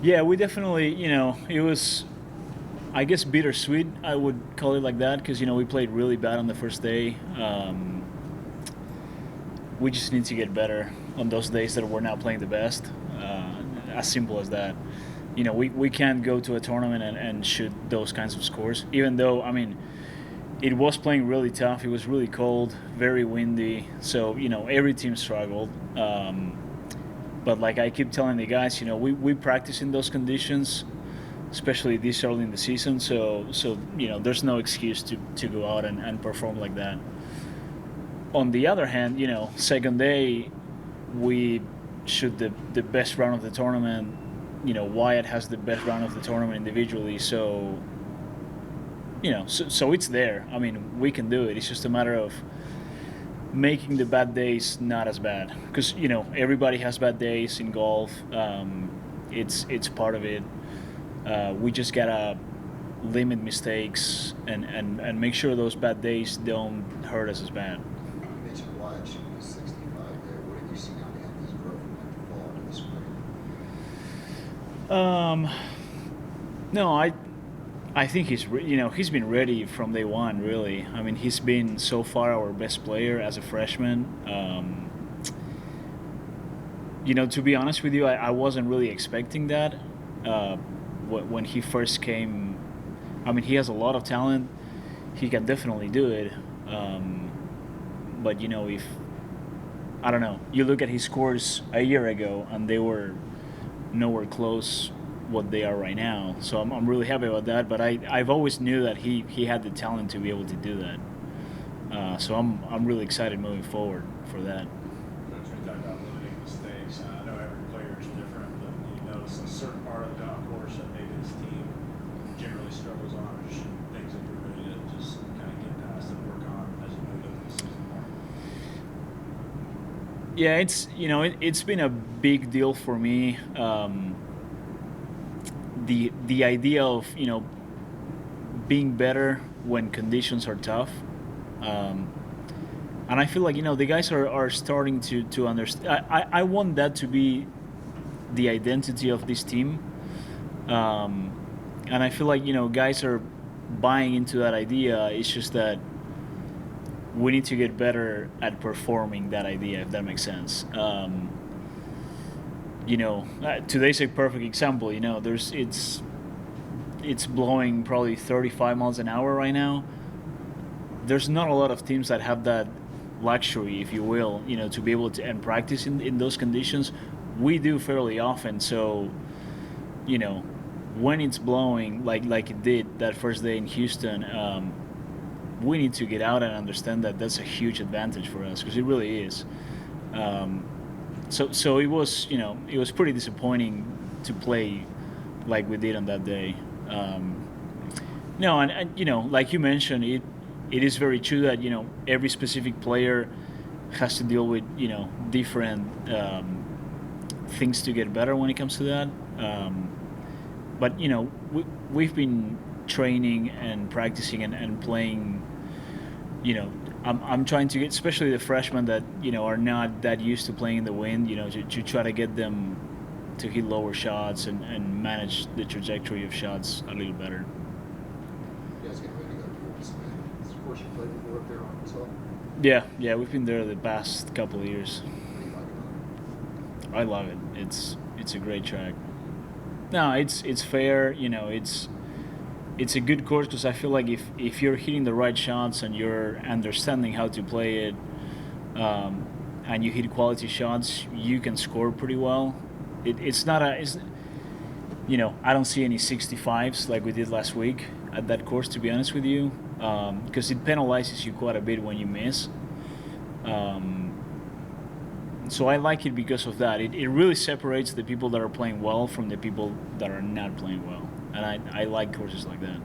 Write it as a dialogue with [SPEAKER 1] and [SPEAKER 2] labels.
[SPEAKER 1] Yeah, we definitely, it was, I guess, bittersweet. I would call it like that because we played really bad on the first day. We just need to get better on those days that we're not playing the best. As simple as that. We can't go to a tournament and shoot those kinds of scores. Even though, I mean, it was playing really tough. It was really cold, very windy. So every team struggled. But like I keep telling the guys, we practice in those conditions, especially this early in the season. So there's no excuse to go out and perform like that. On the other hand, second day we shoot the best round of the tournament. Wyatt has the best round of the tournament individually. So it's there. I mean, we can do it. It's just a matter of making the bad days not as bad because everybody has bad days in golf. It's part of it. We just gotta limit mistakes and make sure those bad days don't hurt us as bad.
[SPEAKER 2] You mentioned Wyatt shooting a 65 there. What have you seen out of his growth from like the fall to the spring?
[SPEAKER 1] No, I think he's been ready from day one. Really, I mean, he's been so far our best player as a freshman. To be honest with you, I wasn't really expecting that when he first came. I mean, he has a lot of talent. He can definitely do it. But if I don't know, you look at his scores a year ago, and they were nowhere close what they are right now. So I'm really happy about that. But I've always knew that he had the talent to be able to do that. So I'm really excited moving forward for that.
[SPEAKER 3] Coach, we talked about limiting mistakes. I know every player is different, but you notice a certain part of the golf course that maybe this team generally struggles on, or just things that you're ready to just kind of get past and work on as you move into the season more.
[SPEAKER 1] Yeah, it's been a big deal for me. The idea of being better when conditions are tough. And I feel like the guys are starting to understand. I want that to be the identity of this team, and I feel like guys are buying into that idea. It's just that we need to get better at performing that idea, if that makes sense. Today's a perfect example. It's blowing probably 35 miles an hour right now. There's not a lot of teams that have that luxury, if you will, to be able to and practice in those conditions. We do fairly often. So, when it's blowing like it did that first day in Houston, we need to get out and understand that that's a huge advantage for us because it really is. So it was pretty disappointing to play like we did on that day. No, and like you mentioned, it is very true that every specific player has to deal with different things to get better when it comes to that. But we've been training and practicing and playing. I'm trying to get, especially the freshmen that are not that used to playing in the wind. To try to get them to hit lower shots and manage the trajectory of shots a little better.
[SPEAKER 2] You guys getting ready to go to Portsmouth? Of course, you played before up there on Arkansas.
[SPEAKER 1] Yeah, we've been there the past couple of years.
[SPEAKER 2] What do you like about it?
[SPEAKER 1] I love it. It's a great track. No, it's fair. It's a good course because I feel like if you're hitting the right shots and you're understanding how to play it, and you hit quality shots, you can score pretty well. It's not a it's I don't see any 65s like we did last week at that course, to be honest with you, because it penalizes you quite a bit when you miss. So I like it because of that. It really separates the people that are playing well from the people that are not playing well, and I like courses like that.